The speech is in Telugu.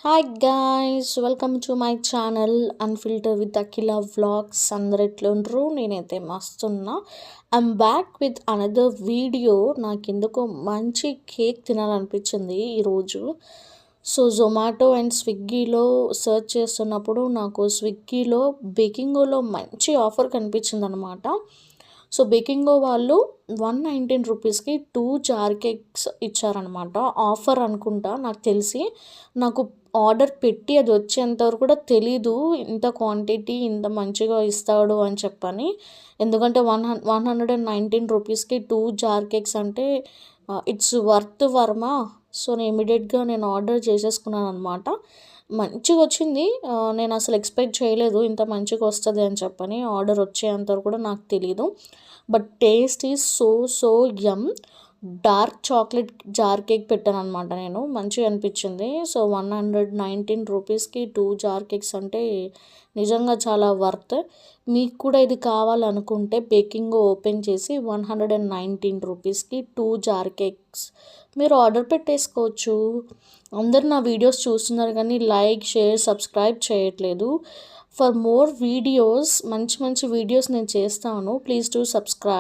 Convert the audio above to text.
Hi guys, welcome to my channel unfilter with Akhila vlogs. అందరు ఎట్లుండ్రు? నేనైతే మస్తున్నా. I'm back with another video. నాకు ఎందుకో మంచి కేక్ తినాలనిపించింది ఈరోజు. సో జొమాటో అండ్ స్విగ్గీలో సెర్చ్ చేస్తున్నప్పుడు నాకు స్విగ్గీలో బేకింగోలో మంచి ఆఫర్ కనిపించింది అనమాట. సో బేకింగో వాళ్ళు 119 రూపీస్కి 2 జార్ కేక్స్ ఇచ్చారనమాట. ఆఫర్ అనుకుంటా నాకు తెలిసి. నాకు ఆర్డర్ పెట్టి అది వచ్చేంత వరకు కూడా తెలీదు ఇంత క్వాంటిటీ ఇంత మంచిగా ఇస్తాడు అని చెప్పని. ఎందుకంటే 119 రూపీస్కి 2 జార్ కేక్స్ అంటే ఇట్స్ వర్త్ వర్మ. సో నేను ఇమీడియట్గా ఆర్డర్ చేసేసుకున్నాను అనమాట. మంచిగా వచ్చింది. నేను అసలు ఎక్స్పెక్ట్ చేయలేదు ఇంత మంచిగా వస్తుంది అని చెప్పని. ఆర్డర్ వచ్చేంతవరకు కూడా నాకు తెలీదు. But taste is so yum. Dark chocolate jar cake పెట్టాను అనమాట నేను. మంచిగా అనిపించింది. సో 119 రూపీస్కి 2 జార్ కేక్స్ అంటే నిజంగా చాలా వర్త్. మీకు కూడా ఇది కావాలనుకుంటే బేకింగ్ ఓపెన్ చేసి 119 రూపీస్కి 2 జార్ కేక్స్ మీరు ఆర్డర్ పెట్టేసుకోవచ్చు. అందరు నా వీడియోస్ చూస్తున్నారు కానీ లైక్, షేర్, సబ్స్క్రైబ్ చేయట్లేదు. ఫర్ మోర్ వీడియోస్, మంచి మంచి వీడియోస్ నేను చేస్తాను. Please do subscribe.